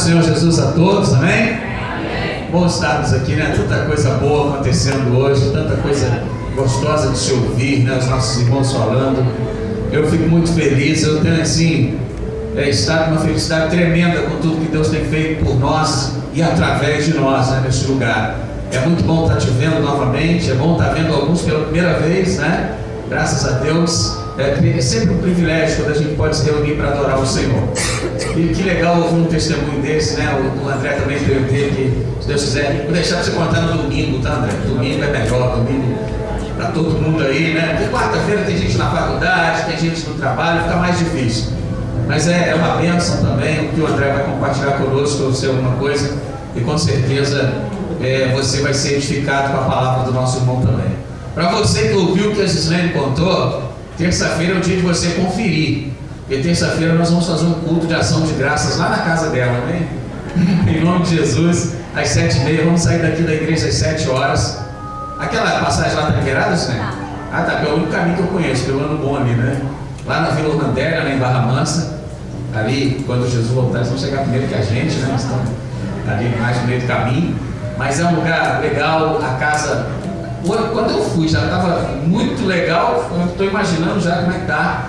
Senhor Jesus a todos, amém? Amém. Bom estarmos aqui, né? Tanta coisa boa acontecendo hoje, tanta coisa gostosa de se ouvir, né? Os nossos irmãos falando. Eu fico muito feliz, eu tenho assim, estado uma felicidade tremenda com tudo que Deus tem feito por nós e através de nós, né? Neste lugar. É muito bom estar te vendo novamente, é bom estar vendo alguns pela primeira vez, né? Graças a Deus. É sempre um privilégio quando a gente pode se reunir para adorar o Senhor. E que legal ouvir um testemunho desse, né? O André também veio ter que, se Deus quiser, vou deixar você contar no domingo, tá, André? Domingo é melhor, domingo para todo mundo aí, né? Porque quarta-feira tem gente na faculdade, tem gente no trabalho, fica mais difícil. Mas é uma bênção também, o que o André vai compartilhar conosco, ou ser alguma coisa, e com certeza você vai ser edificado com a palavra do nosso irmão também. Para você que ouviu o que a Gislene contou, terça-feira é o dia de você conferir. Porque terça-feira nós vamos fazer um culto de ação de graças lá na casa dela, amém? Em nome de Jesus, às 7h30, vamos sair daqui da igreja às 7 horas. Aquela passagem lá está liberada, né? Ah, tá, é o único caminho que eu conheço, pelo ano bom ali, né? Lá na Vila Orlandélia, lá em Barra Mansa, ali, quando Jesus voltar, eles vão chegar primeiro que a gente, né? Eles estão ali mais no meio do caminho. Mas é um lugar legal, a casa... Quando eu fui, já estava muito legal, eu estou imaginando já como é que está.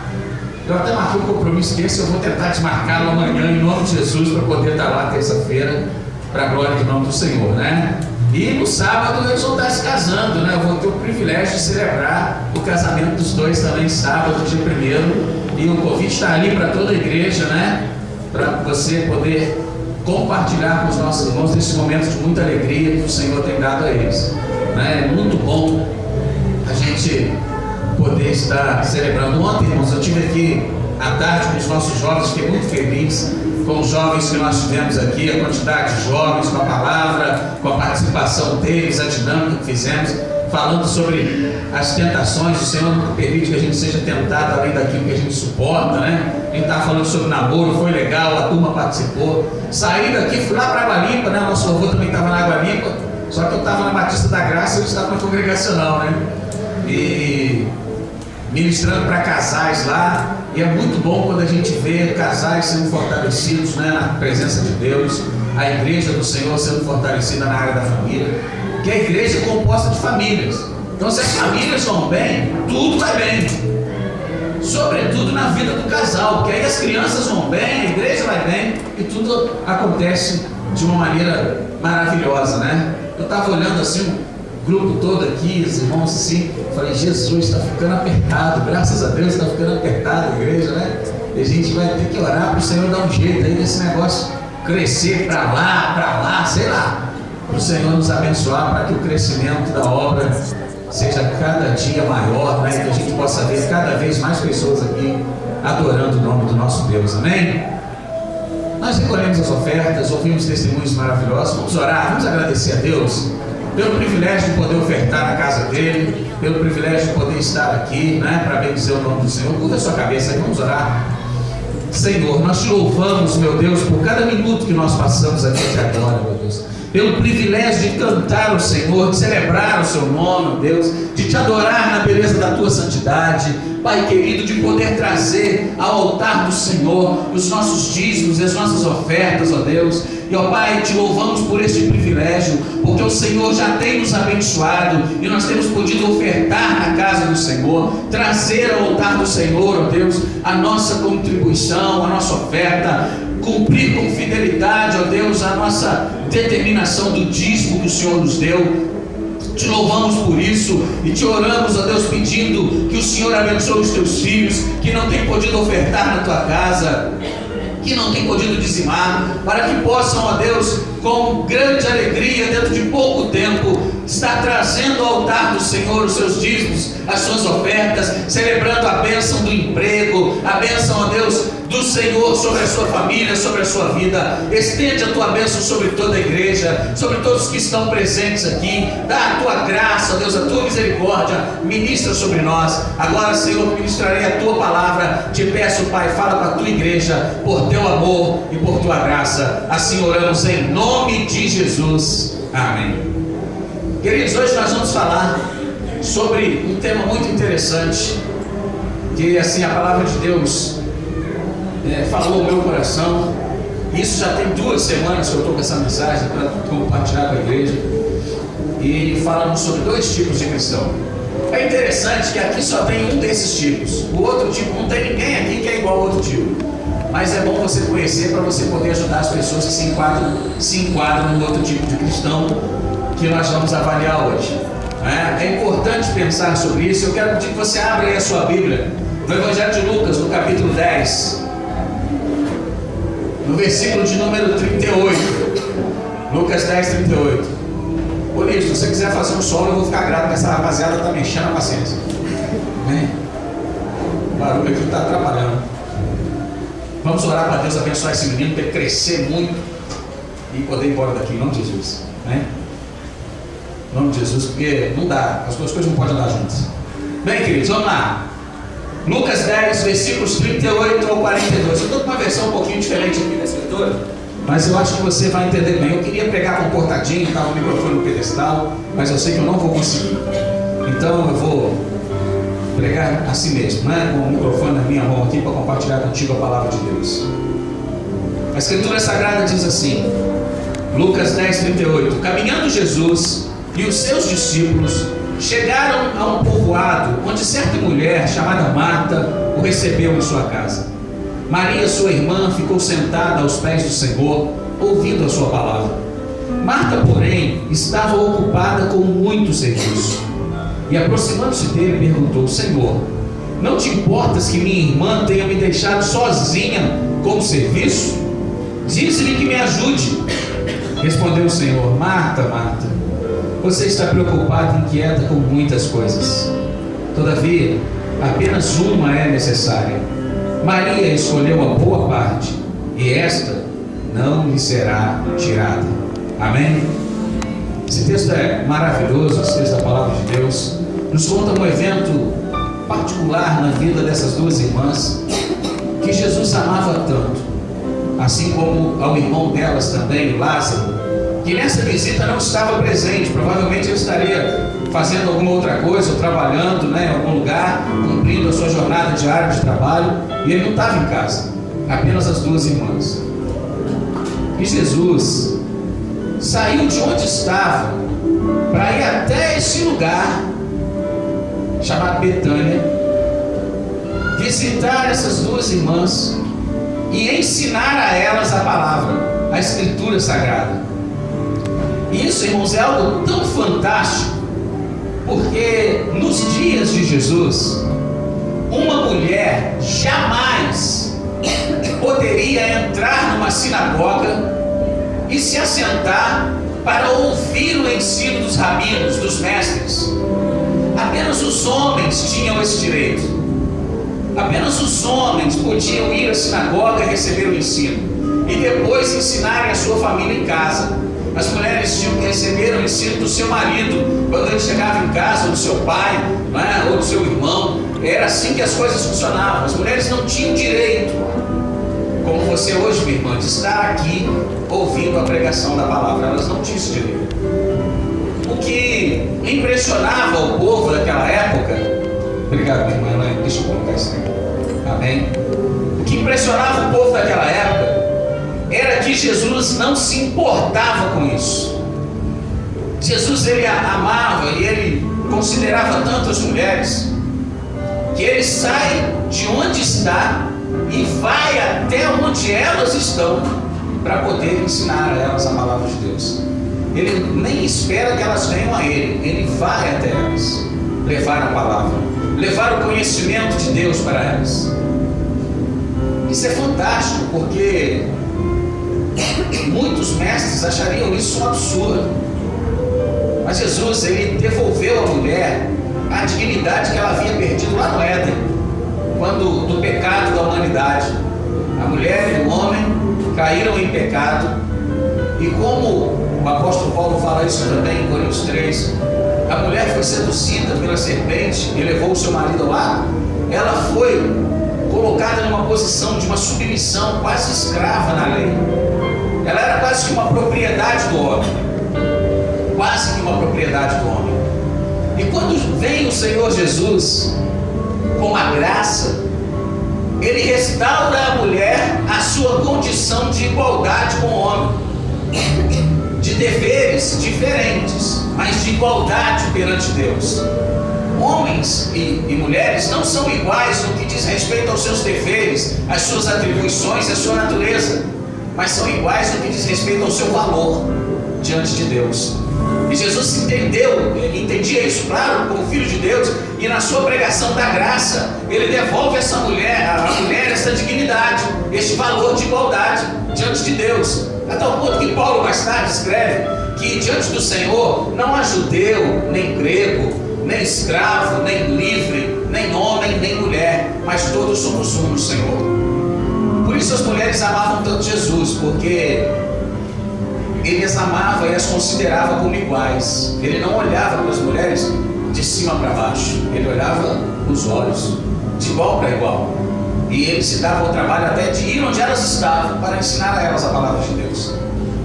Eu até marquei um compromisso desse, eu vou tentar desmarcá-lo amanhã, em nome de Jesus, para poder estar lá terça-feira, para a glória do nome do Senhor, né? E no sábado eles vão estar se casando, né? Eu vou ter o privilégio de celebrar o casamento dos dois também, sábado, dia 1º. E o convite está ali para toda a igreja, né? Para você poder compartilhar com os nossos irmãos esse momento de muita alegria que o Senhor tem dado a eles. É muito bom a gente poder estar celebrando. Ontem, irmãos, eu estive aqui à tarde com os nossos jovens, fiquei muito feliz com os jovens que nós tivemos aqui, a quantidade de jovens, com a palavra, com a participação deles, a dinâmica que fizemos, falando sobre as tentações. O Senhor não permite que a gente seja tentado além daquilo que a gente suporta, né? A gente estava falando sobre namoro, foi legal, a turma participou. Saí daqui, fui lá para a Água Limpa, né? Nosso avô também estava na Água Limpa. Só que eu estava na Batista da Graça e eu estava na congregacional, né? E ministrando para casais lá. E é muito bom quando a gente vê casais sendo fortalecidos, né, na presença de Deus, a igreja do Senhor sendo fortalecida na área da família. Porque a igreja é composta de famílias. Então, se as famílias vão bem, tudo vai bem. Sobretudo na vida do casal, porque aí as crianças vão bem, a igreja vai bem e tudo acontece de uma maneira maravilhosa, né? Eu estava olhando assim, o grupo todo aqui, os irmãos assim, falei, Jesus, está ficando apertado, graças a Deus está ficando apertado a igreja, né? E a gente vai ter que orar para o Senhor dar um jeito aí nesse negócio crescer para lá, sei lá, para o Senhor nos abençoar, para que o crescimento da obra seja cada dia maior, né? E que a gente possa ver cada vez mais pessoas aqui adorando o nome do nosso Deus, amém? Nós recolhemos as ofertas, ouvimos testemunhos maravilhosos. Vamos orar, vamos agradecer a Deus pelo privilégio de poder ofertar na casa dele, pelo privilégio de poder estar aqui, né, para bendizer o nome do Senhor. Curva a sua cabeça aí, vamos orar. Senhor, nós te louvamos, meu Deus, por cada minuto que nós passamos aqui até agora, meu Deus, pelo privilégio de cantar o Senhor, de celebrar o seu nome, Deus, de te adorar na beleza da tua santidade, Pai querido, de poder trazer ao altar do Senhor os nossos dízimos e as nossas ofertas, ó Deus. E ó Pai, te louvamos por este privilégio, porque o Senhor já tem nos abençoado e nós temos podido ofertar na casa do Senhor, trazer ao altar do Senhor, ó Deus, a nossa contribuição, a nossa oferta, cumprir com fidelidade, ó Deus, a nossa determinação do dízimo que o Senhor nos deu. Te louvamos por isso e te oramos, ó Deus, pedindo que o Senhor abençoe os teus filhos que não têm podido ofertar na tua casa, que não têm podido dizimar, para que possam, ó Deus, com grande alegria, dentro de pouco tempo, estar trazendo ao altar do Senhor os seus dízimos, as suas ofertas, celebrando a bênção do emprego, a bênção, ó Deus, do Senhor sobre a sua família, sobre a sua vida. Estende a tua bênção sobre toda a igreja, sobre todos que estão presentes aqui. Dá a tua graça, ó Deus, a tua misericórdia, ministra sobre nós. Agora, Senhor, ministrarei a tua palavra. Te peço, Pai, fala para a tua igreja, por teu amor e por tua graça. Assim oramos em nome de Jesus. Amém. Queridos, hoje nós vamos falar sobre um tema muito interessante, que assim a palavra de Deus falou ao meu coração, Isso já tem 2 semanas que eu estou com essa mensagem para compartilhar com a igreja. E falamos sobre 2 tipos de cristão. É interessante que aqui só tem um desses tipos. O outro tipo, não tem ninguém aqui que é igual ao outro tipo. Mas é bom você conhecer para você poder ajudar as pessoas que se enquadram no outro tipo de cristão que nós vamos avaliar hoje. É importante pensar sobre isso. Eu quero pedir que você abra aí a sua Bíblia no Evangelho de Lucas, no capítulo 10, no versículo de número 38. Lucas 10, 38. Ô Lídio, se você quiser fazer um solo, eu vou ficar grato, porque essa rapaziada está me enchendo a paciência. O barulho aqui está atrapalhando. Vamos orar para Deus abençoar esse menino, para ele crescer muito e poder ir embora daqui, em nome de Jesus. Em nome de Jesus, porque não dá, as 2 coisas não podem andar juntas. Bem, queridos, vamos lá. Lucas 10, versículos 38 ao 42. Eu estou com uma versão um pouquinho diferente aqui da escritura, mas eu acho que você vai entender bem. Eu queria pregar comportadinho, estava o microfone no pedestal, mas eu sei que eu não vou conseguir. Então eu vou pregar assim mesmo, com o microfone na minha mão aqui para compartilhar contigo a palavra de Deus. A escritura sagrada diz assim, Lucas 10, 38. Caminhando Jesus e os seus discípulos chegaram a um povoado onde certa mulher chamada Marta o recebeu em sua casa. Maria, sua irmã, ficou sentada aos pés do Senhor, ouvindo a sua palavra. Marta, porém, estava ocupada com muito serviço. E aproximando-se dele, perguntou: Senhor, não te importas que minha irmã tenha me deixado sozinha com o serviço? Dize-lhe que me ajude. Respondeu o Senhor: Marta, Marta, você está preocupada e inquieta com muitas coisas. Todavia, apenas uma é necessária. Maria escolheu a boa parte, e esta não lhe será tirada. Amém? Esse texto é maravilhoso, esse texto da palavra de Deus. Nos conta um evento particular na vida dessas 2 irmãs, que Jesus amava tanto, assim como ao irmão delas também, Lázaro, que nessa visita não estava presente. Provavelmente ele estaria fazendo alguma outra coisa, ou trabalhando em algum lugar, cumprindo a sua jornada diária de trabalho, e ele não estava em casa, apenas as 2 irmãs. E Jesus saiu de onde estava para ir até esse lugar chamado Betânia, visitar essas 2 irmãs e ensinar a elas a palavra, a escritura sagrada. E isso, irmãos, é algo tão fantástico, porque nos dias de Jesus, uma mulher jamais poderia entrar numa sinagoga e se assentar para ouvir o ensino dos rabinos, dos mestres. Apenas os homens tinham esse direito. Apenas os homens podiam ir à sinagoga e receber o ensino, e depois ensinarem a sua família em casa. As mulheres tinham que receber o ensino do seu marido quando ele chegava em casa, ou do seu pai, ou do seu irmão. Era assim que as coisas funcionavam. As mulheres não tinham direito, como você hoje, minha irmã, de estar aqui ouvindo a pregação da palavra. Elas não tinham esse direito. O que impressionava o povo daquela época, obrigado, minha irmã, deixa eu colocar isso aqui, amém? O que impressionava o povo daquela época era que Jesus não se importava com isso. Jesus, ele amava e ele considerava tanto as mulheres, que ele sai de onde está e vai até onde elas estão para poder ensinar a elas a palavra de Deus. Ele nem espera que elas venham a ele vai até elas, levar a palavra, levar o conhecimento de Deus para elas. Isso é fantástico, porque muitos mestres achariam isso um absurdo, mas Jesus, ele devolveu à mulher a dignidade que ela havia perdido lá no Éden, quando do pecado da humanidade. A mulher e o homem caíram em pecado, e como o apóstolo Paulo fala isso também em Coríntios 3, a mulher foi seduzida pela serpente e levou o seu marido ao lado. Ela foi colocada numa posição de uma submissão quase escrava na lei. Ela era quase que uma propriedade do homem, quase que uma propriedade do homem. E quando vem o Senhor Jesus com a graça, ele restaura à mulher a sua condição de igualdade com o homem, de deveres diferentes, mas de igualdade perante Deus. Homens e mulheres não são iguais no que diz respeito aos seus deveres, às suas atribuições, à sua natureza, mas são iguais no que diz respeito ao seu valor diante de Deus. E Jesus entendia isso, claro, como filho de Deus, e na sua pregação da graça, ele devolve a mulher essa dignidade, este valor de igualdade diante de Deus. A tal ponto que Paulo mais tarde escreve que diante do Senhor não há judeu, nem grego, nem escravo, nem livre, nem homem, nem mulher, mas todos somos um no Senhor. Por isso as mulheres amavam tanto Jesus, porque ele as amava e as considerava como iguais. Ele não olhava para as mulheres de cima para baixo, ele olhava nos olhos, de igual para igual. E ele se dava o trabalho até de ir onde elas estavam para ensinar a elas a palavra de Deus.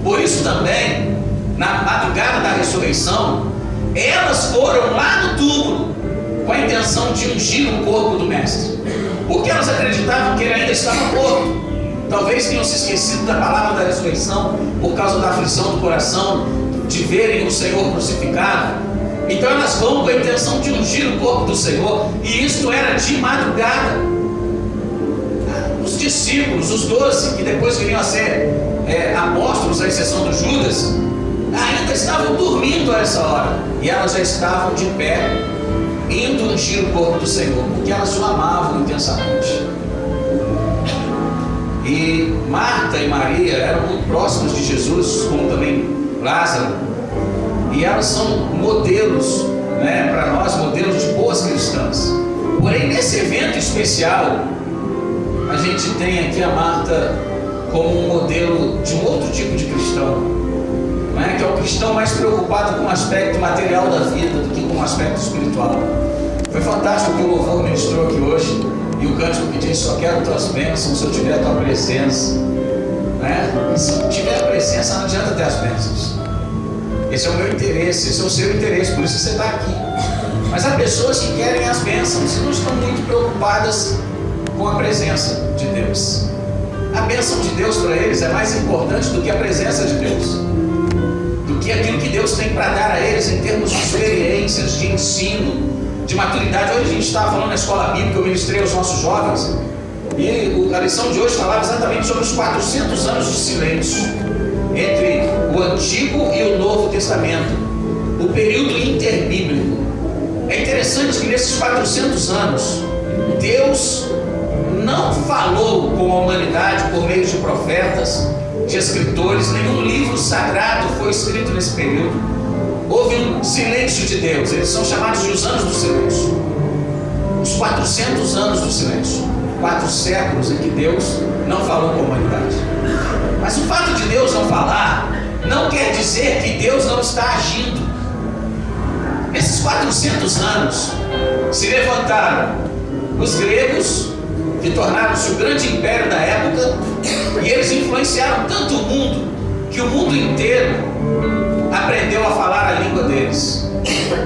Por isso também, na madrugada da ressurreição, elas foram lá no túmulo com a intenção de ungir o corpo do mestre, porque elas acreditavam que ele ainda estava morto. Talvez tenham se esquecido da palavra da ressurreição por causa da aflição do coração, de verem o Senhor crucificado. Então elas vão com a intenção de ungir o corpo do Senhor, e isto era de madrugada. Os discípulos, os 12, que depois viriam a ser apóstolos, à exceção do Judas, ainda estavam dormindo a essa hora, e elas já estavam de pé, indo ungir o corpo do Senhor, porque elas o amavam intensamente. E Marta e Maria eram muito próximas de Jesus, como também Lázaro, e elas são modelos, para nós, modelos de boas cristãs. Porém, nesse evento especial, a gente tem aqui a Marta como um modelo de um outro tipo de cristão, que é o cristão mais preocupado com o aspecto material da vida do que com o aspecto espiritual. Foi fantástico o que o louvor ministrou aqui hoje, e o cântico que diz: só quero tuas bênçãos se eu tiver a tua presença. E se eu tiver a presença, não adianta ter as bênçãos. Esse é o meu interesse, esse é o seu interesse, por isso você está aqui. Mas há pessoas que querem as bênçãos e não estão muito preocupadas com a presença de Deus. A bênção de Deus para eles é mais importante do que a presença de Deus, do que aquilo que Deus tem para dar a eles em termos de experiências, de ensino, de maturidade. Hoje a gente estava falando na escola bíblica, eu ministrei aos nossos jovens, e a lição de hoje falava exatamente sobre os 400 anos de silêncio entre o Antigo e o Novo Testamento, o período interbíblico. É interessante que nesses 400 anos, Deus não falou com a humanidade por meio de profetas, de escritores. Nenhum livro sagrado foi escrito nesse período. Houve um silêncio de Deus. Eles são chamados de os anos do silêncio, os 400 anos do silêncio, 4 séculos em que Deus não falou com a humanidade. Mas o fato de Deus não falar não quer dizer que Deus não está agindo. Nesses 400 anos se levantaram os gregos, que tornaram-se o grande império da época, e eles influenciaram tanto o mundo que o mundo inteiro aprendeu a falar a língua deles.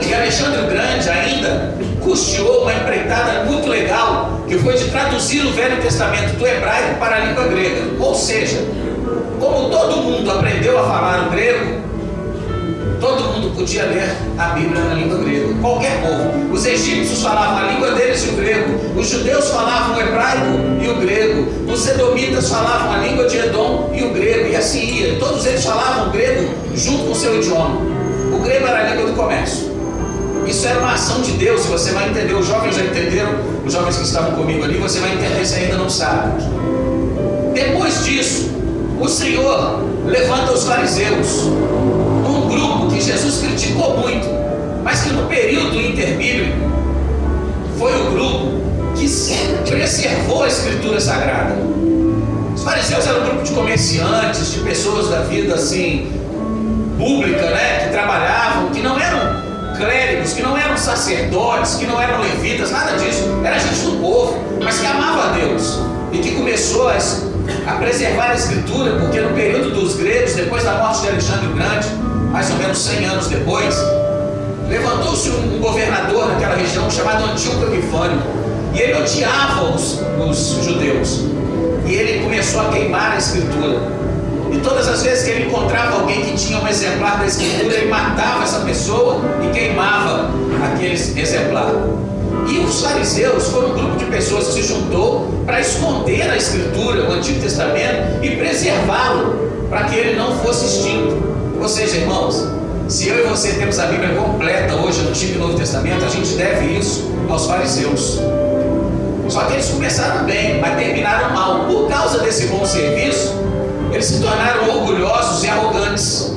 E Alexandre o Grande ainda custeou uma empreitada muito legal, que foi de traduzir o Velho Testamento do hebraico para a língua grega. Ou seja, como todo mundo aprendeu a falar o grego, todo mundo podia ler a Bíblia na língua grega, qualquer povo. Os egípcios falavam a língua deles e o grego, os judeus falavam o hebraico e o grego, os edomitas falavam a língua de Edom e o grego, e assim ia. Todos eles falavam o grego junto com o seu idioma. O grego era a língua do comércio. Isso era uma ação de Deus, e você vai entender. Os jovens já entenderam, os jovens que estavam comigo ali, você vai entender se ainda não sabe. Depois disso, o Senhor levanta os fariseus, um grupo que Jesus criticou muito, mas que no período interbíblico foi o grupo que preservou a Escritura Sagrada. Os fariseus eram um grupo de comerciantes, de pessoas da vida assim pública, que trabalhavam, que não eram clérigos, que não eram sacerdotes, que não eram levitas, nada disso. Era gente do povo, mas que amava a Deus e que começou a preservar a Escritura, porque no período dos gregos, depois da morte de Alexandre o Grande, mais ou menos 100 anos depois, levantou-se um governador naquela região chamado Antíoco Epifânio, E ele odiava os judeus. E ele começou a queimar a Escritura. E todas as vezes que ele encontrava alguém que tinha um exemplar da Escritura, ele matava essa pessoa e queimava aquele exemplar. E os fariseus foram um grupo de pessoas que se juntou para esconder a Escritura, o Antigo Testamento, e preservá-lo, para que ele não fosse extinto. Ou seja, irmãos, se eu e você temos a Bíblia completa hoje, no Antigo e Novo Testamento, a gente deve isso aos fariseus. Só que eles começaram bem, mas terminaram mal. Por causa desse bom serviço, eles se tornaram orgulhosos e arrogantes.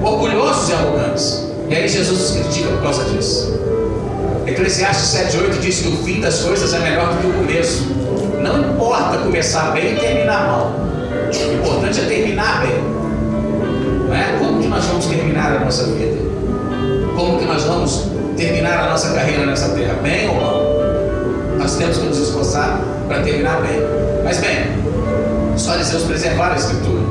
Orgulhosos e arrogantes. E aí Jesus os critica por causa disso. Eclesiastes 7:8 diz que o fim das coisas é melhor do que o começo. Não importa começar bem e terminar mal. O importante é terminar bem. Não é? Como que nós vamos terminar a nossa vida? Como que nós vamos terminar a nossa carreira nessa terra? Bem ou mal? Nós temos que nos esforçar para terminar bem. Mas bem, os fariseus preservaram a Escritura.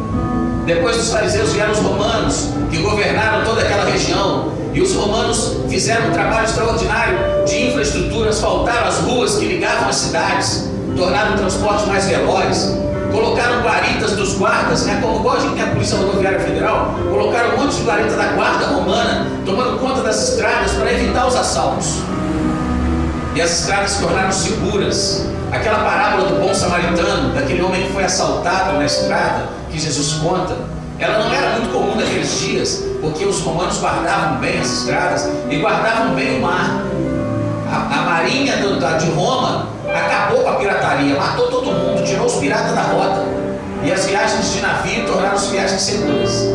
Depois dos fariseus vieram os romanos, que governaram toda aquela região. E os romanos fizeram um trabalho extraordinário de infraestrutura, asfaltaram as ruas que ligavam as cidades, tornaram o transporte mais veloz, colocaram guaritas dos guardas, como igual a gente tem a Polícia Rodoviária Federal, colocaram um monte de guarita da guarda romana, tomando conta das estradas para evitar os assaltos. E as estradas se tornaram seguras. Aquela parábola do bom samaritano, daquele homem que foi assaltado na estrada, que Jesus conta, ela não era muito comum naqueles dias, porque os romanos guardavam bem as estradas e guardavam bem o mar. A marinha de Roma acabou com a pirataria, matou todo mundo, tirou os piratas da rota. E as viagens de navio tornaram-se viagens seguras.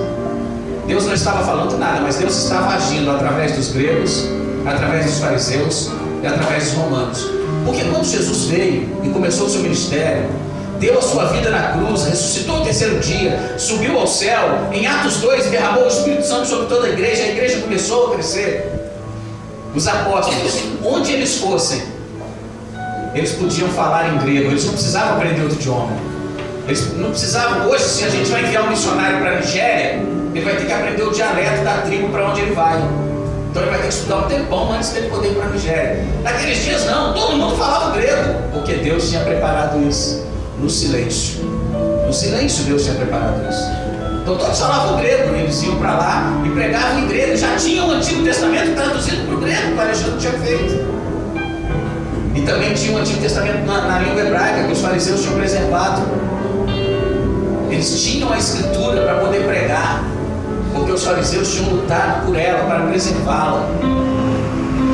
Deus não estava falando nada, mas Deus estava agindo através dos gregos, através dos fariseus e através dos romanos. Porque quando Jesus veio e começou o seu ministério, deu a sua vida na cruz, ressuscitou no terceiro dia, subiu ao céu, em Atos 2 derramou o Espírito Santo sobre toda a igreja começou a crescer. Os apóstolos, onde eles fossem, eles podiam falar em grego, eles não precisavam aprender outro idioma. Eles não precisavam. Hoje, se a gente vai enviar um missionário para a Nigéria, ele vai ter que aprender o dialeto da tribo para onde ele vai. Então ele vai ter que estudar um tempão antes dele poder ir para a Nigéria. Naqueles dias não, todo mundo falava grego, porque Deus tinha preparado isso no silêncio. No silêncio Deus tinha preparado isso. Então todos falavam grego, eles iam para lá e pregavam em grego. Já tinham o Antigo Testamento traduzido para o grego, que o Alexandre tinha feito. E também tinha o Antigo Testamento na língua hebraica, que os fariseus tinham preservado. Eles tinham a Escritura para poder pregar, porque os fariseus tinham lutado por ela, para preservá-la.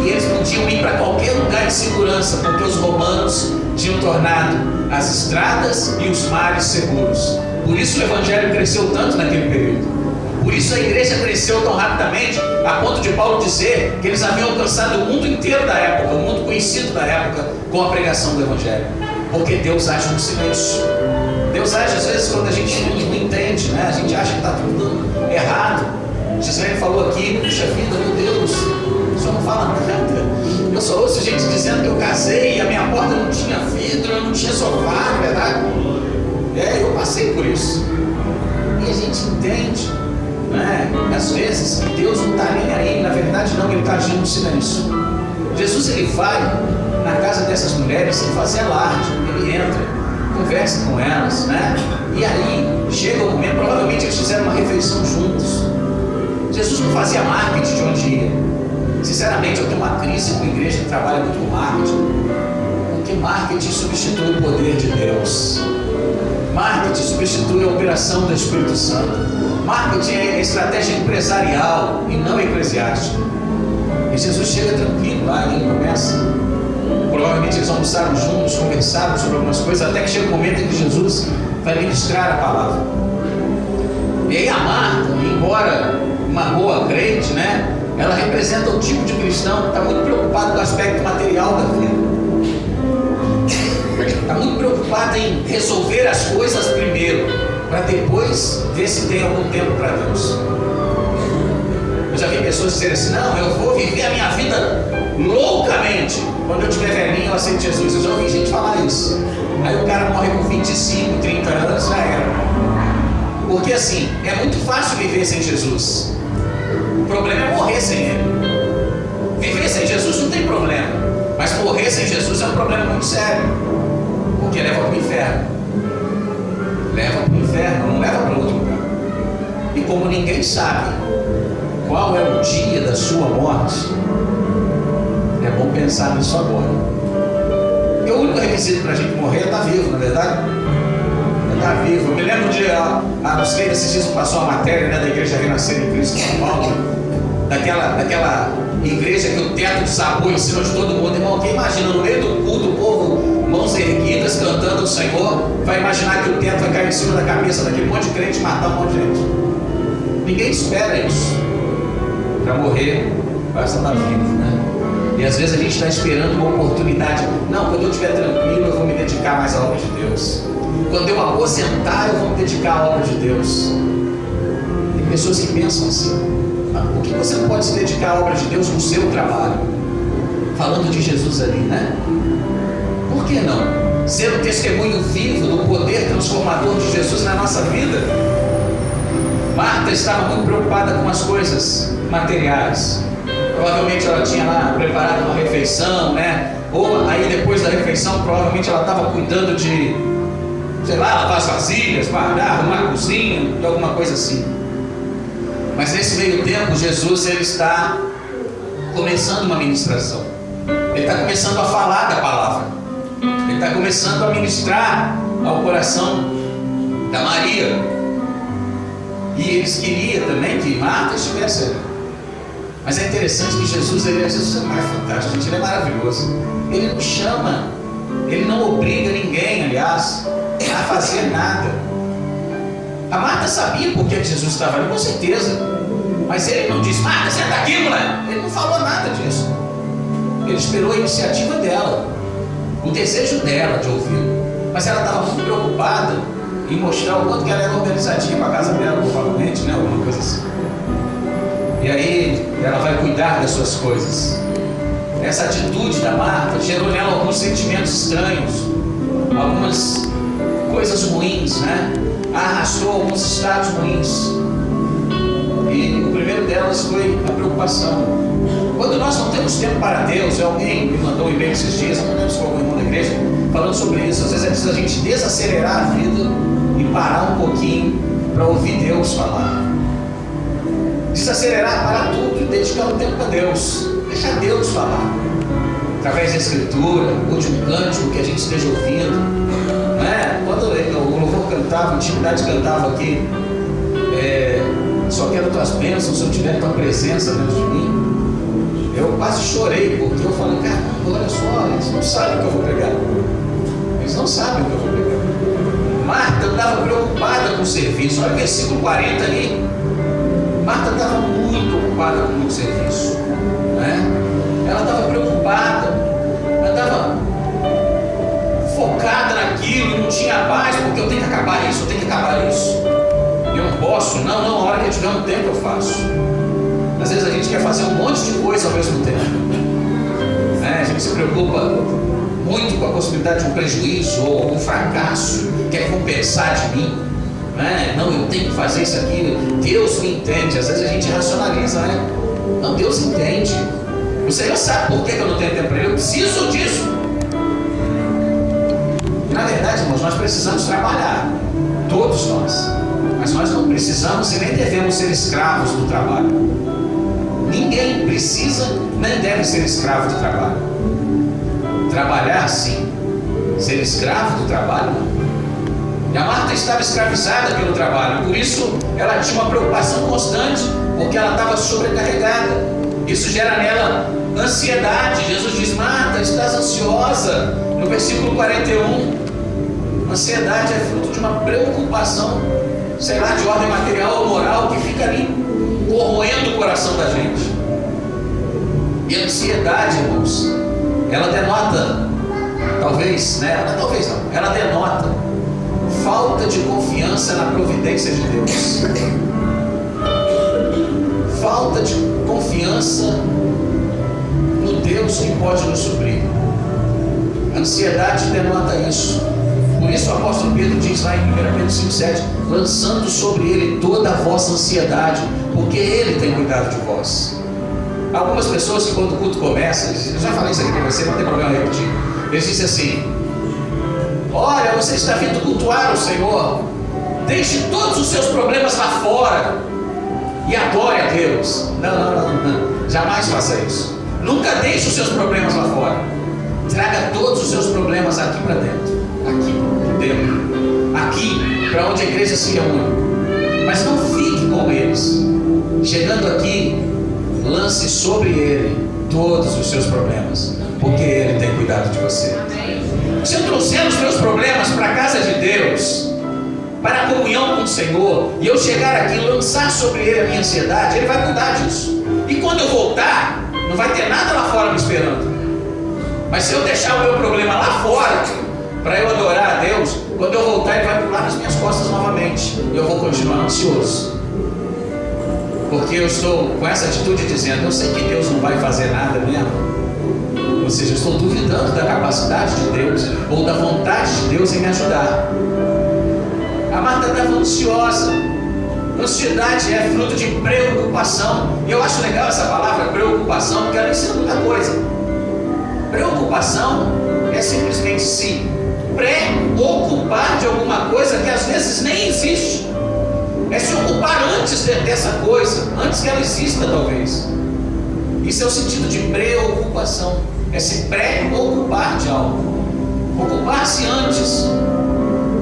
E eles podiam ir para qualquer lugar de segurança, porque os romanos tinham tornado as estradas e os mares seguros. Por isso o Evangelho cresceu tanto naquele período. Por isso a igreja cresceu tão rapidamente, a ponto de Paulo dizer que eles haviam alcançado o mundo inteiro da época, o mundo conhecido da época, com a pregação do Evangelho. Porque Deus age no silêncio. Deus age às vezes quando a gente não entende, A gente acha que está tudo errado. Gisele falou aqui, puxa vida, meu Deus, o senhor não fala nada. Eu só ouço gente dizendo que eu casei e a minha porta não tinha vidro, eu não tinha sofá, não é verdade? Eu passei por isso. E a gente entende, às vezes, que Deus não está nem aí. Na verdade não, Ele está agindo no silêncio. Jesus, Ele vai na casa dessas mulheres sem fazer alarde. Ele entra, conversa com elas, E aí, chega o momento, provavelmente eles fizeram uma refeição juntos. Jesus não fazia marketing de onde ia. Sinceramente, eu tenho uma crise com a igreja que trabalha muito com marketing. Porque marketing substitui o poder de Deus. Marketing substitui a operação do Espírito Santo. Marketing é estratégia empresarial e não eclesiástica. E Jesus chega tranquilo lá e ele começa. Provavelmente eles almoçaram juntos, conversaram sobre algumas coisas, até que chega o momento em que Jesus vai ministrar a palavra. E aí a Marta, embora uma boa crente, ela representa o tipo de cristão que está muito preocupado com o aspecto material da vida. Está muito preocupado em resolver as coisas primeiro, para depois ver se tem algum tempo para Deus. Eu já vi pessoas dizerem assim: não, eu vou viver a minha vida loucamente. Quando eu tiver velhinho, eu aceito Jesus. Eu já ouvi gente falar isso. Aí o cara morre com 25, 30 anos, já era. Porque assim, é muito fácil viver sem Jesus. O problema é morrer sem Ele. Viver sem Jesus não tem problema. Mas morrer sem Jesus é um problema muito sério, porque leva para o inferno. Leva para o inferno, não leva para outro lugar. E como ninguém sabe qual é o dia da sua morte, é bom pensar nisso agora. Porque o único requisito para a gente morrer é estar vivo, não é verdade? É estar vivo. Eu me lembro de, não sei, esses dias passou uma matéria, né, da Igreja Renascer em Cristo, São Paulo, daquela igreja que o teto desabou em cima de todo mundo. Irmão, quem imagina no meio do culto, o povo, mãos erguidas, cantando o Senhor, vai imaginar que o teto vai cair em cima da cabeça daquele monte de crente e matar um monte de gente? Ninguém espera isso. Para morrer, basta estar vivo, né? E às vezes a gente está esperando uma oportunidade. Não, quando eu estiver tranquilo, eu vou me dedicar mais à obra de Deus. Quando eu aposentar, eu vou me dedicar à obra de Deus. Tem pessoas que pensam assim. Por que você não pode se dedicar à obra de Deus no seu trabalho? Falando de Jesus ali, né? Por que não? Ser um testemunho vivo do poder transformador de Jesus na nossa vida. Marta estava muito preocupada com as coisas materiais. Provavelmente ela tinha lá preparado uma refeição, né? Ou aí depois da refeição, provavelmente ela estava cuidando de, sei lá, lavar as vasilhas, guardar, arrumar a cozinha, de alguma coisa assim. Mas nesse meio tempo, Jesus ele está começando uma ministração. Ele está começando a falar da palavra. Ele está começando a ministrar ao coração da Maria. E eles queriam também que Marta estivesse ali. Mas é interessante que Jesus é fantástico, gente, ele é maravilhoso. Ele não chama, ele não obriga ninguém, aliás, a fazer nada. A Marta sabia por que Jesus estava ali, com certeza. Mas ele não disse, Marta, senta aqui, mulher. Ele não falou nada disso. Ele esperou a iniciativa dela, o desejo dela de ouvir. Mas ela estava muito preocupada em mostrar o quanto que ela era organizadinha para a casa dela, provavelmente, né? Alguma coisa assim. E aí ela vai cuidar das suas coisas. Essa atitude da Marta gerou nela alguns sentimentos estranhos, algumas coisas ruins, né? Arrastou alguns estados ruins. E o primeiro delas foi a preocupação. Quando nós não temos tempo para Deus, alguém me mandou um e-mail esses dias, não lembro se foi algum irmão da igreja, falando sobre isso. Às vezes é preciso a gente desacelerar a vida e parar um pouquinho para ouvir Deus falar. Desacelerar, parar tudo e dedicar um tempo a Deus. Deixar Deus falar. Através da escritura, ou de um cântico que a gente esteja ouvindo. Né? Quando o louvor cantava, a intimidade cantava aqui, só quero tuas bênçãos se eu tiver tua presença dentro de mim. Eu quase chorei, porque eu falei, cara, olha só, eles não sabem o que eu vou pregar. Eles não sabem o que eu vou pregar. Marta estava preocupada com o serviço. Olha o versículo 40 ali. Marta estava muito ocupada com o serviço, né? Ela estava preocupada, ela estava focada naquilo, não tinha paz, porque eu tenho que acabar isso, eu tenho que acabar isso. Eu não posso, não, a hora que eu tiver um tempo eu faço. Às vezes a gente quer fazer um monte de coisa ao mesmo tempo, né? A gente se preocupa muito com a possibilidade de um prejuízo ou um fracasso, quer compensar de mim. Não, eu tenho que fazer isso aqui. Deus me entende. Às vezes a gente racionaliza, né? Não, Deus entende. O Senhor sabe por que eu não tenho tempo para ele. Eu preciso disso. E, na verdade, irmãos, nós precisamos trabalhar. Todos nós. Mas nós não precisamos e nem devemos ser escravos do trabalho. Ninguém precisa nem deve ser escravo do trabalho. Trabalhar, sim. Ser escravo do trabalho, não. E a Marta estava escravizada pelo trabalho, por isso ela tinha uma preocupação constante, porque ela estava sobrecarregada. Isso gera nela ansiedade. Jesus diz, Marta, estás ansiosa. No versículo 41, ansiedade é fruto de uma preocupação, sei lá, de ordem material ou moral, que fica ali corroendo o coração da gente. E a ansiedade, irmãos, ela denota, talvez, né? Talvez não, ela denota falta de confiança na providência de Deus. Falta de confiança no Deus que pode nos suprir. A ansiedade denota isso. Por isso o apóstolo Pedro diz lá em 1 Pedro 5,7, lançando sobre ele toda a vossa ansiedade, porque ele tem cuidado de vós. Algumas pessoas que quando o culto começa, eu já falei isso aqui para você, não tem problema repetir. Eles dizem assim: olha, você está vindo cultuar o Senhor, deixe todos os seus problemas lá fora e adore a Deus. Não, jamais faça isso. Nunca deixe os seus problemas lá fora. Traga todos os seus problemas aqui para dentro. Aqui, para onde a igreja se reúne. Mas não fique com eles. Chegando aqui, lance sobre ele todos os seus problemas, porque ele tem cuidado de você. Se eu trouxer os meus problemas para a casa de Deus, para a comunhão com o Senhor, e eu chegar aqui e lançar sobre ele a minha ansiedade, ele vai cuidar disso. E quando eu voltar, não vai ter nada lá fora me esperando. Mas se eu deixar o meu problema lá fora, para eu adorar a Deus, quando eu voltar, ele vai pular nas minhas costas novamente, e eu vou continuar ansioso. Porque eu estou com essa atitude dizendo: eu sei que Deus não vai fazer nada mesmo. Ou seja, eu estou duvidando da capacidade de Deus ou da vontade de Deus em me ajudar. A Marta estava ansiosa. Ansiedade é fruto de preocupação. E eu acho legal essa palavra preocupação, porque ela ensina muita coisa. Preocupação é simplesmente se preocupar de alguma coisa que às vezes nem existe. É se ocupar antes dessa coisa, antes que ela exista talvez. Isso é o sentido de preocupação. É se preocupar de algo. Ocupar-se antes.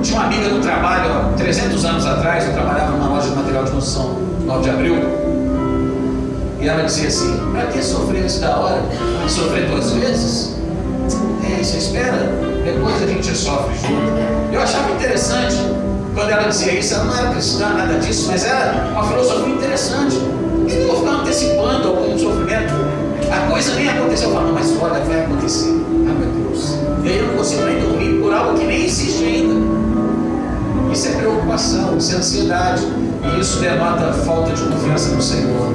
Tinha uma amiga no trabalho, 300 anos atrás, eu trabalhava numa loja de material de construção, 9 de abril. E ela dizia assim: para que sofrer antes da hora? Sofrer 2 vezes? Você espera, depois a gente sofre junto. Eu achava interessante. Quando ela dizia isso, ela não era cristã, nada disso, mas era uma filosofia interessante. Por que eu vou ficar antecipando algum sofrimento? A coisa nem aconteceu. Eu falo: mas olha, vai acontecer. Ah, meu Deus. E aí eu não consigo nem dormir por algo que nem existe ainda. Isso é preocupação, isso é ansiedade. E isso denota falta de confiança no Senhor.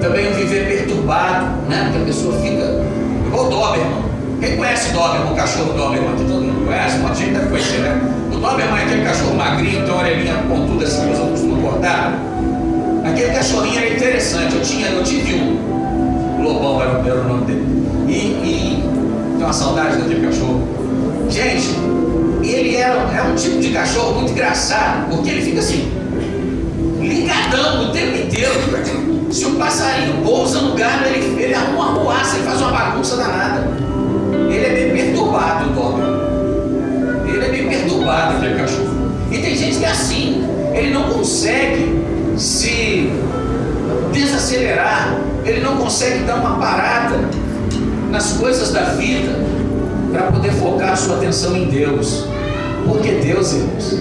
Também o viver perturbado, né? Porque a pessoa fica igual o Doberman. Quem conhece o Doberman, o cachorro Doberman? Que todo mundo conhece, uma gente deve conhecer, né? O Doberman é aquele cachorro magrinho, tem uma orelhinha pontuda assim que os outros não cortaram. Aquele cachorrinho era interessante. Eu tive um. Lobão era o nome dele. E tem uma saudade daquele cachorro. Gente, ele é um tipo de cachorro muito engraçado, porque ele fica assim, ligadão o tempo inteiro. Se um passarinho pousa no galho, ele arruma uma ruaça, ele faz uma bagunça danada. Ele é meio perturbado, o Doberman. Ele é meio perturbado, aquele cachorro. E tem gente que é assim, ele não consegue se desacelerar, ele não consegue dar uma parada nas coisas da vida para poder focar a sua atenção em Deus. Porque Deus, irmãos,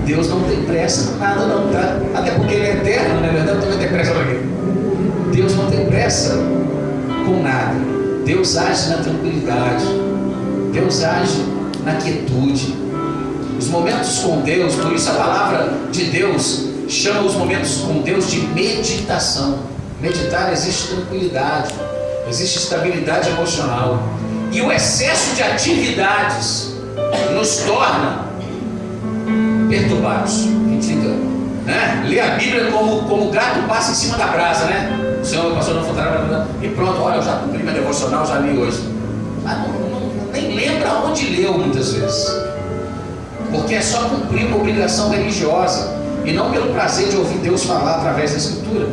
Deus não tem pressa com nada não, tá? Até porque Ele é eterno, na verdade, não tem pressa para quê? Deus não tem pressa com nada. Deus age na tranquilidade. Deus age na quietude. Os momentos com Deus, por isso a palavra de Deus chama os momentos com Deus de meditação. Meditar, existe tranquilidade, existe estabilidade emocional. E o excesso de atividades nos torna perturbados. A gente fica, né? Lê a Bíblia como o gato passa em cima da brasa, né? O Senhor passou no funcionário e pronto, olha, eu já cumpri minha devocional, já li hoje. Mas nem lembra onde leu muitas vezes. Porque é só cumprir uma obrigação religiosa e não pelo prazer de ouvir Deus falar através da Escritura.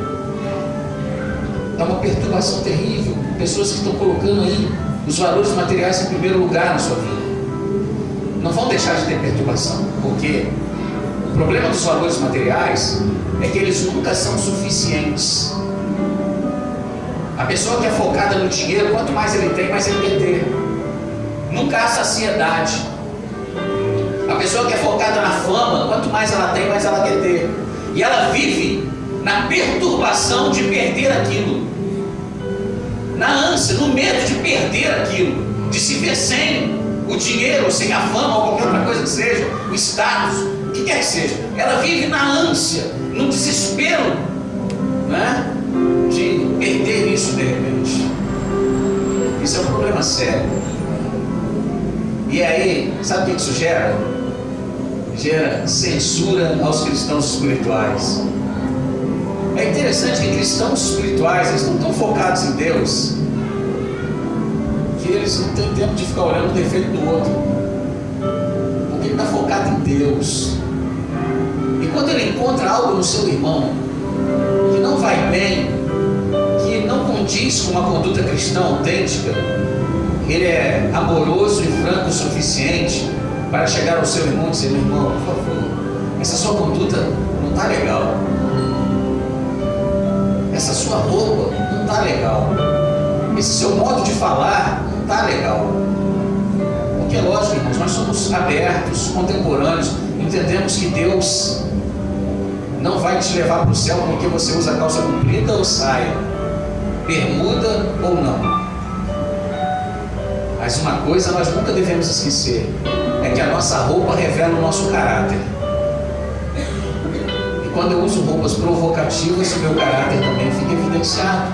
É uma perturbação terrível. Pessoas que estão colocando aí os valores materiais em primeiro lugar na sua vida. Não vão deixar de ter perturbação, porque o problema dos valores materiais é que eles nunca são suficientes. A pessoa que é focada no dinheiro, quanto mais ele tem, mais ele quer ter. Nunca há saciedade. A pessoa que é focada na fama, quanto mais ela tem, mais ela quer ter. E ela vive na perturbação de perder aquilo, na ânsia, no medo de perder aquilo, de se ver sem o dinheiro, ou sem a fama, ou qualquer outra coisa que seja, o status, o que quer que seja. Ela vive na ânsia, no desespero, né, de perder isso de repente. Isso é um problema sério. E aí, sabe o que isso gera? Gera censura aos cristãos espirituais. É interessante que cristãos espirituais, eles estão tão focados em Deus, que eles não têm tempo de ficar olhando o defeito do outro, porque ele está focado em Deus. E quando ele encontra algo no seu irmão que não vai bem, que não condiz com uma conduta cristã autêntica, ele é amoroso e franco o suficiente para chegar ao seu irmão e dizer: meu irmão, por favor, essa sua conduta não está legal, essa sua roupa não está legal, esse seu modo de falar não está legal. Porque é lógico, irmãos, nós somos abertos, contemporâneos, entendemos que Deus não vai te levar para o céu porque você usa calça comprida ou saia, bermuda ou não. Mas uma coisa nós nunca devemos esquecer, é que a nossa roupa revela o nosso caráter. E quando eu uso roupas provocativas, o meu caráter também fica evidenciado.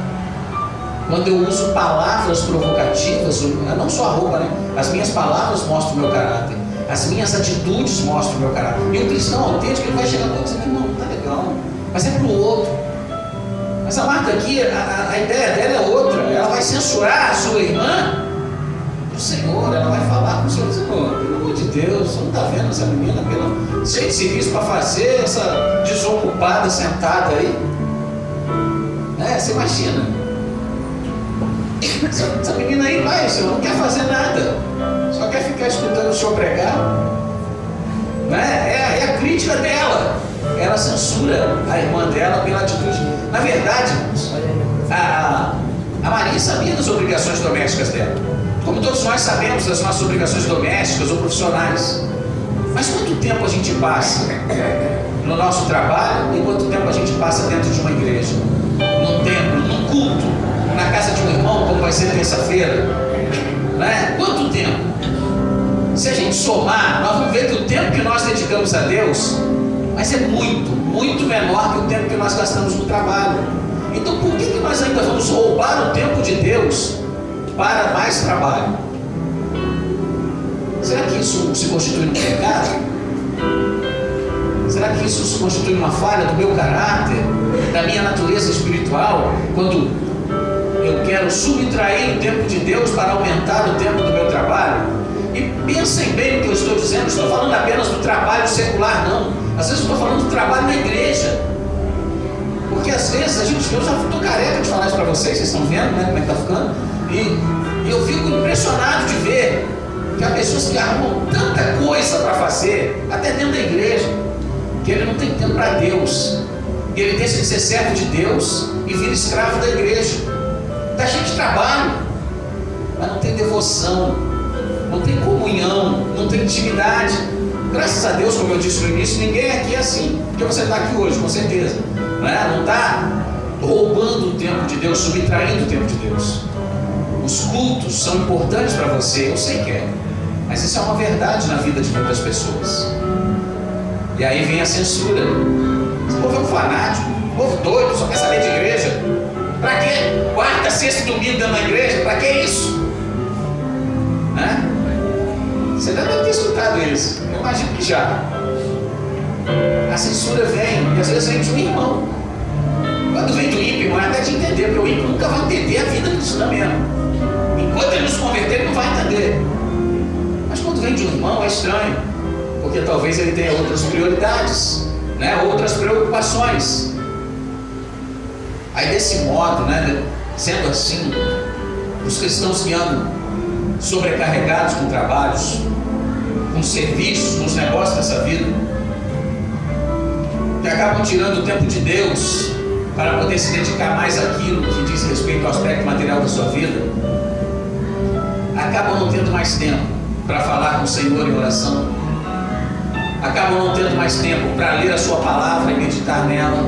Quando eu uso palavras provocativas, não só a roupa, né? As minhas palavras mostram o meu caráter, as minhas atitudes mostram o meu caráter. E o cristão autêntico, ele vai chegar para você e dizer: não, tá legal, mas é para o outro. Mas a Marta aqui, a ideia dela é outra. Ela vai censurar a sua irmã para o Senhor. Ela vai falar para o Senhor: Senhor, pelo amor de Deus, você não está vendo essa menina cheia de serviço para fazer, essa desocupada sentada aí? Você imagina? Essa menina aí vai, o Senhor, não quer fazer nada, só quer ficar escutando o Senhor pregar. É a crítica dela. Ela censura a irmã dela pela atitude. Na verdade, a Maria sabia das obrigações domésticas dela, como todos nós sabemos das nossas obrigações domésticas ou profissionais. Mas quanto tempo a gente passa no nosso trabalho e quanto tempo a gente passa dentro de uma igreja, num templo, num culto, na casa de um irmão, como vai ser terça-feira? Quanto tempo? Se a gente somar, nós vamos ver que o tempo que nós dedicamos a Deus vai ser muito, muito menor que o tempo que nós gastamos no trabalho. Então por que nós ainda vamos roubar o tempo de Deus para mais trabalho? Será que isso se constitui um pecado? Será que isso se constitui uma falha do meu caráter, da minha natureza espiritual, quando eu quero subtrair o tempo de Deus para aumentar o tempo do meu trabalho? E pensem bem no que eu estou dizendo. Não estou falando apenas do trabalho secular, não. Às vezes eu estou falando do trabalho na igreja, porque às vezes eu já estou careca de falar isso para vocês estão vendo, né, como é que está ficando, e eu fico impressionado de ver que há pessoas que arrumam tanta coisa para fazer, até dentro da igreja, que ele não tem tempo para Deus, e ele deixa de ser servo de Deus e vira escravo da igreja. Está cheio de trabalho, mas não tem devoção, não tem comunhão, não tem intimidade. Graças a Deus, como eu disse no início, ninguém aqui é assim, porque você está aqui hoje, com certeza, não está roubando o tempo de Deus, subtraindo o tempo de Deus. Os cultos são importantes para você, eu sei que é, mas isso é uma verdade na vida de muitas pessoas. E aí vem a censura. Esse povo é um fanático, um povo doido, só quer saber de igreja. Para quê? Quarta, sexta e domingo dando na igreja, para que isso? Você deve ter escutado isso, eu imagino que já. A censura vem, e às vezes vem de um irmão. Quando vem do ímpio, irmão, é até de entender, porque o ímpio nunca vai entender a vida cristã mesmo. Enquanto ele não se converter, ele não vai entender. Mas quando vem de um irmão, é estranho, porque talvez ele tenha outras prioridades, outras preocupações. Aí desse modo, sendo assim, os cristãos que andam sobrecarregados com trabalhos, com serviços, com os negócios dessa vida, que acabam tirando o tempo de Deus para poder se dedicar mais àquilo que diz respeito ao aspecto material da sua vida, acabam não tendo mais tempo para falar com o Senhor em oração, acabam não tendo mais tempo para ler a sua palavra e meditar nela.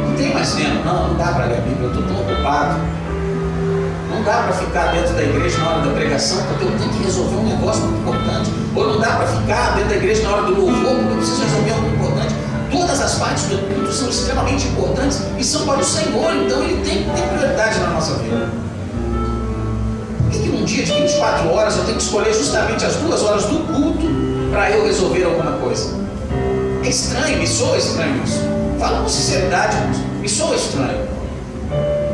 Não tem mais tempo, não dá para ler a Bíblia, eu estou tão ocupado. Não dá para ficar dentro da igreja na hora da pregação, porque eu tenho que resolver um negócio muito importante. Ou não dá para ficar dentro da igreja na hora do louvor, porque eu preciso resolver algo importante. Todas as partes do culto são extremamente importantes e são para o Senhor, então ele tem prioridade na nossa vida. Por que num dia de 24 horas eu tenho que escolher justamente as 2 horas do culto para eu resolver alguma coisa? É estranho, me soa estranho isso. Fala com sinceridade, irmãos. Me soa estranho.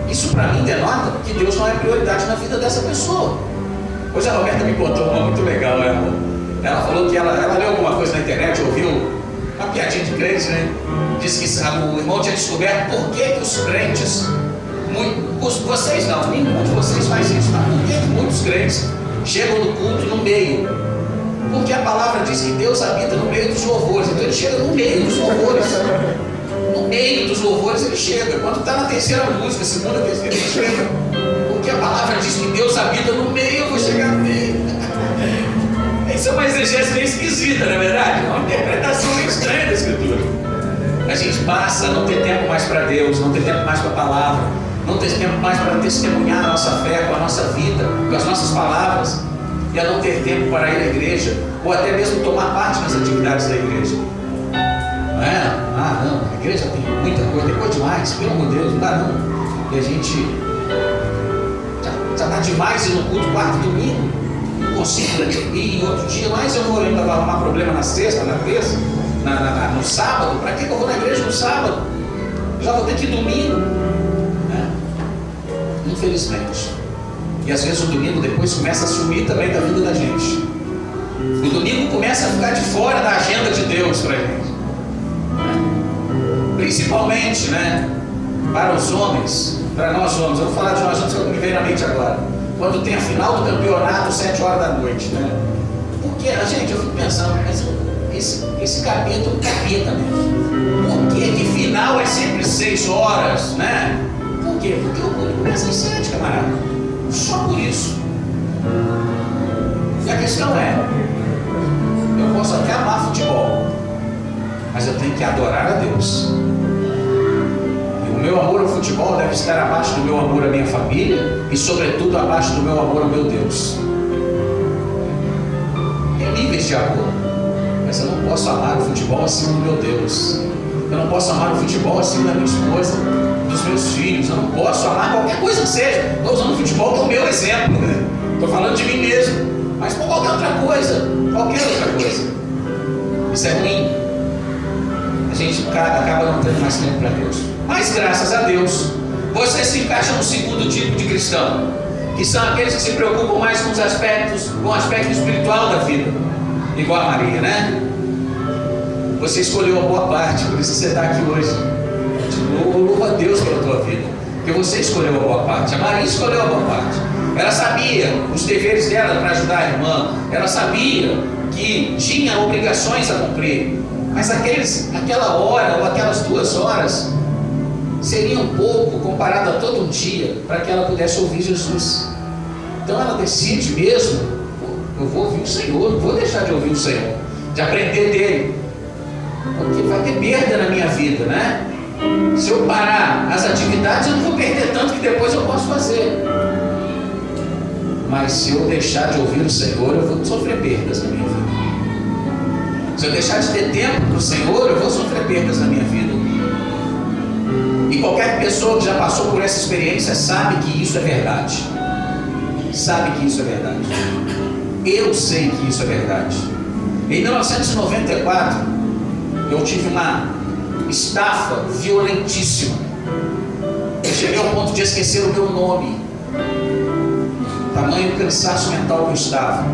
Isso para mim denota que Deus não é prioridade na vida dessa pessoa. Hoje a Roberta me contou uma muito legal. Ela falou que ela leu alguma coisa na internet, ouviu uma piadinha de crente, né? Disse que o irmão tinha descoberto por que os crentes, vocês não, nenhum de vocês faz isso, mas por que muitos crentes chegam no culto no meio? Porque a palavra diz que Deus habita no meio dos louvores, então ele chega no meio dos louvores. No meio dos louvores ele chega. Quando está na terceira música, segunda, terceira, ele chega. Porque a palavra diz que Deus habita no meio, eu vou chegar no meio. Isso é uma exegese meio esquisita, não é verdade? É uma interpretação meio estranha da Escritura. A gente passa a não ter tempo mais para Deus, não ter tempo mais para a palavra, não ter tempo mais para testemunhar a nossa fé com a nossa vida, com as nossas palavras, e a não ter tempo para ir à igreja, ou até mesmo tomar parte nas atividades da igreja. Não é? Ah, não, a igreja tem muita coisa, tem coisa demais, pelo amor de Deus, não dá não. E a gente já está demais ir no culto quarto e domingo, não consigo ir em outro dia, mas eu vou ainda arrumar problema na sexta, na terça, no sábado. Para que eu vou na igreja no sábado? Já vou ter que ir domingo, né? Infelizmente. E às vezes o domingo depois começa a sumir também da vida da gente. O domingo começa a ficar de fora da agenda de Deus para a gente, né? Principalmente, né, para os homens, para nós homens. Eu vou falar de nós homens que me veio na mente agora. Quando tem a final do campeonato, 7 horas da noite, né? Porque, gente, eu fico pensando, mas esse capítulo é capeta mesmo. Por que final é sempre 6 horas, né? Por quê? Porque o mundo começa às 7, camarada. Só por isso. E a questão é, eu posso até amar futebol, mas eu tenho que adorar a Deus. E o meu amor ao futebol deve estar abaixo do meu amor à minha família e sobretudo abaixo do meu amor ao meu Deus. Tem níveis de amor, mas eu não posso amar o futebol acima do meu Deus. Eu não posso amar o futebol acima da minha esposa, dos meus filhos. Eu não posso amar qualquer coisa que seja. Estou usando o futebol como meu exemplo, né? Estou falando de mim mesmo. Mas por qualquer outra coisa, isso é ruim. A gente acaba não tendo mais tempo para Deus. Mas graças a Deus, você se encaixa no segundo tipo de cristão, que são aqueles que se preocupam mais com o aspecto espiritual da vida, igual a Maria, né? Você escolheu a boa parte, por isso você está aqui hoje. Louva a Deus pela tua vida, porque você escolheu a boa parte. A Maria escolheu a boa parte. Ela sabia os deveres dela para ajudar a irmã. Ela sabia que tinha obrigações a cumprir. Mas aquela hora ou aquelas 2 horas seriam pouco comparado a todo um dia para que ela pudesse ouvir Jesus. Então ela decide mesmo: eu vou ouvir o Senhor, não vou deixar de ouvir o Senhor, de aprender dele, porque vai ter perda na minha vida, né? Se eu parar as atividades, eu não vou perder tanto que depois eu posso fazer. Mas se eu deixar de ouvir o Senhor, eu vou sofrer perdas na minha vida. Se eu deixar de ter tempo para o Senhor, eu vou sofrer perdas na minha vida. E qualquer pessoa que já passou por essa experiência sabe que isso é verdade. Sabe que isso é verdade. Eu sei que isso é verdade. Em 1994, eu tive uma estafa violentíssima. Eu cheguei ao ponto de esquecer o meu nome. Tamanho cansaço mental que eu estava.